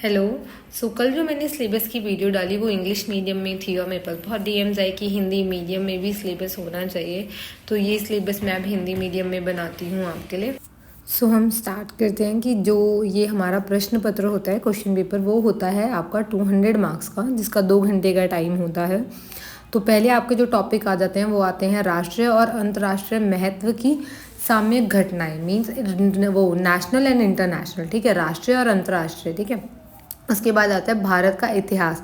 Hello. कल जो मैंने सिलेबस की वीडियो डाली वो इंग्लिश मीडियम में थी और मेरे पास बहुत डीएम्स आए कि हिंदी मीडियम में भी सिलेबस होना चाहिए, तो ये सिलेबस मैं अब हिंदी मीडियम में बनाती हूँ आपके लिए। हम स्टार्ट करते हैं कि जो ये हमारा प्रश्न पत्र होता है, क्वेश्चन पेपर, वो होता है आपका 200 मार्क्स का, जिसका 2 घंटे का टाइम होता है। तो पहले आपके जो टॉपिक आ जाते हैं वो आते हैं राष्ट्रीय और अंतर्राष्ट्रीय महत्व की सामयिक घटनाएं, मीन्स वो नेशनल एंड इंटरनेशनल, ठीक है, राष्ट्रीय और अंतर्राष्ट्रीय, ठीक है। उसके बाद आता है भारत का इतिहास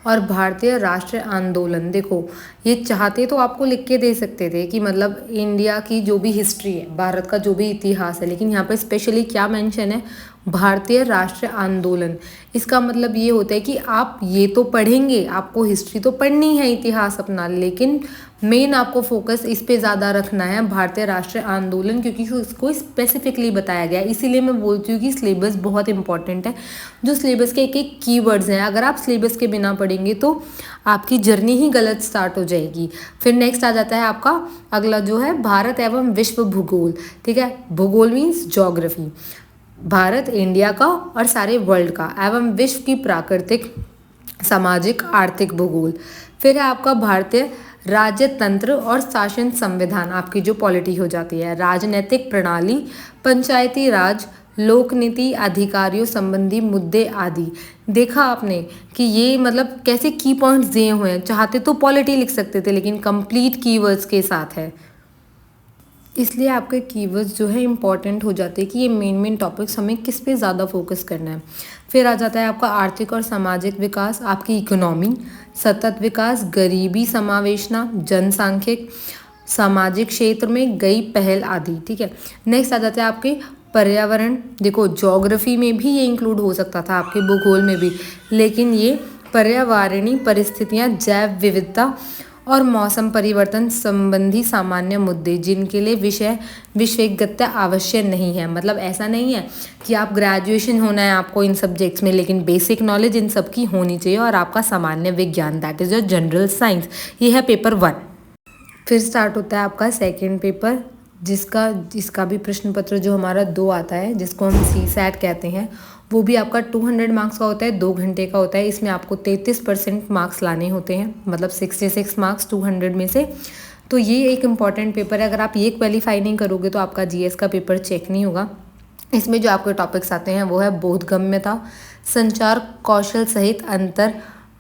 और भारतीय राष्ट्रीय आंदोलन। देखो, ये चाहते तो आपको लिख के दे सकते थे कि मतलब इंडिया की जो भी हिस्ट्री है, भारत का जो भी इतिहास है, लेकिन यहाँ पे स्पेशली क्या मेंशन है, भारतीय राष्ट्रीय आंदोलन। इसका मतलब ये होता है कि आप ये तो पढ़ेंगे, आपको हिस्ट्री तो पढ़नी है, इतिहास अपना, लेकिन मेन आपको फोकस इस पे ज़्यादा रखना है, भारतीय राष्ट्रीय आंदोलन, क्योंकि उसको स्पेसिफिकली बताया गया है। इसीलिए मैं बोलती हूँ कि सिलेबस बहुत इंपॉर्टेंट है। जो सिलेबस के एक एक कीवर्ड्स हैं, अगर आप सिलेबस के बिना पढ़ेंगे तो आपकी जर्नी ही गलत स्टार्ट हो जाएगी। फिर नेक्स्ट आ जाता है आपका अगला जो है भारत एवं विश्व भूगोल, ठीक है। भूगोल मीन्स ज्योग्राफी, भारत इंडिया का और सारे वर्ल्ड का, एवं विश्व की प्राकृतिक, सामाजिक, आर्थिक भूगोल। फिर है आपका भारतीय राज्य तंत्र और शासन संविधान, आपकी जो पॉलिटी हो जाती है, राजनीतिक प्रणाली, पंचायती राज, लोक नीति, अधिकारियों संबंधी मुद्दे आदि। देखा आपने कि ये मतलब कैसे की पॉइंट्स दिए हुए हैं। चाहते तो पॉलिटी लिख सकते थे, लेकिन कंप्लीट कीवर्ड्स के साथ है, इसलिए आपके कीवर्ड्स जो है इंपॉर्टेंट हो जाते हैं कि ये मेन टॉपिक्स हमें किस पे ज़्यादा फोकस करना है। फिर आ जाता है आपका आर्थिक और सामाजिक विकास, आपकी इकोनॉमी, सतत विकास, गरीबी समावेशना, जनसांख्यिक, सामाजिक क्षेत्र में गई पहल आदि, ठीक है। नेक्स्ट आ जाता है आपके पर्यावरण। देखो, ज्योग्राफी में भी ये इंक्लूड हो सकता था, आपके भूगोल में भी, लेकिन ये पर्यावरणीय परिस्थितियाँ, जैव विविधता और मौसम परिवर्तन संबंधी सामान्य मुद्दे, जिनके लिए विशेषज्ञता आवश्यक नहीं है। मतलब ऐसा नहीं है कि आप ग्रेजुएशन होना है आपको इन सब्जेक्ट्स में, लेकिन बेसिक नॉलेज इन सब की होनी चाहिए। और आपका सामान्य विज्ञान, that is your general science, ये है पेपर 1। फिर स्टार्ट होता है आपका सेकेंड पेपर, जिसका भी प्रश्न पत्र जो हमारा 2 आता है, जिसको हम CSAT कहते हैं, वो भी आपका 200 मार्क्स का होता है, 2 घंटे का होता है। इसमें आपको 33% मार्क्स लाने होते हैं, मतलब 66 मार्क्स 200 में से। तो ये एक इम्पॉर्टेंट पेपर है। अगर आप ये क्वालिफाई नहीं करोगे तो आपका GS का पेपर चेक नहीं होगा। इसमें जो आपके टॉपिक्स आते हैं वो है बोधगम्यता, संचार कौशल सहित अंतर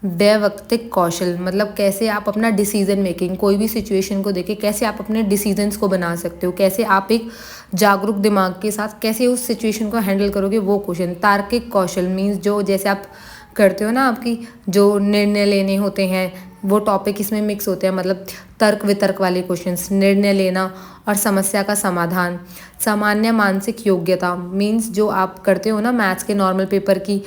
वैयक्तिक कौशल, मतलब कैसे आप अपना डिसीजन मेकिंग, कोई भी सिचुएशन को देखे कैसे आप अपने डिसीजंस को बना सकते हो, कैसे आप एक जागरूक दिमाग के साथ कैसे उस सिचुएशन को हैंडल करोगे, वो क्वेश्चन। तार्किक कौशल मीन्स जो जैसे आप करते हो ना, आपकी जो निर्णय लेने होते हैं, वो टॉपिक इसमें मिक्स होते हैं, मतलब तर्क वितर्क वाले क्वेश्चंस, निर्णय लेना और समस्या का समाधान। सामान्य मानसिक योग्यता मीन्स जो आप करते हो ना मैथ्स के नॉर्मल पेपर की,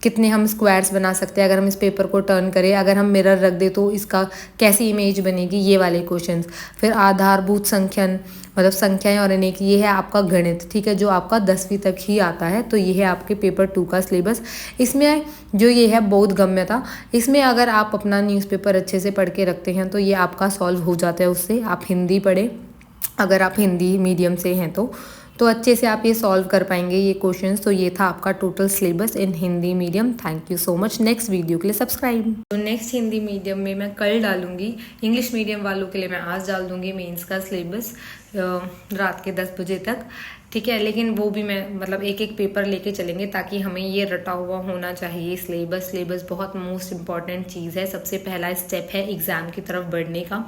कितने हम स्क्वायर्स बना सकते हैं अगर हम इस पेपर को टर्न करें, अगर हम मिरर रख दे तो इसका कैसी इमेज बनेगी, ये वाले क्वेश्चंस। फिर आधारभूत संख्यन, मतलब संख्याएं और अनेक, ये है आपका गणित, ठीक है, जो आपका 10वीं तक ही आता है। तो ये है आपके पेपर 2 का सिलेबस। इसमें जो ये है बोधगम्यता, इसमें अगर आप अपना न्यूज़पेपर अच्छे से पढ़ के रखते हैं तो ये आपका सॉल्व हो जाता है उससे। आप हिंदी पढ़ें, अगर आप हिंदी मीडियम से हैं तो अच्छे से आप ये सॉल्व कर पाएंगे ये क्वेश्चंस। तो ये था आपका total syllabus in Hindi medium. Thank you so much. Next video के लिए सब्सक्राइब। तो नेक्स्ट हिंदी मीडियम में मैं कल डालूंगी, इंग्लिश मीडियम वालों के लिए मैं आज डाल दूंगी मेंस का सिलेबस रात के 10 बजे तक, ठीक है। लेकिन वो भी मैं मतलब एक एक पेपर लेके चलेंगे, ताकि हमें ये रटा हुआ होना चाहिए सिलेबस बहुत मोस्ट इंपॉर्टेंट चीज़ है, सबसे पहला स्टेप है एग्जाम की तरफ बढ़ने का।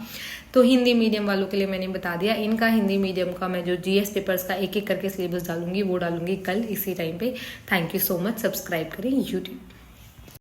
तो हिंदी मीडियम वालों के लिए मैंने बता दिया। इनका हिंदी मीडियम का मैं जो GS पेपर्स का एक एक करके सिलेबस डालूंगी वो डालूंगी कल इसी टाइम पे। Thank you so much. Subscribe करें YouTube।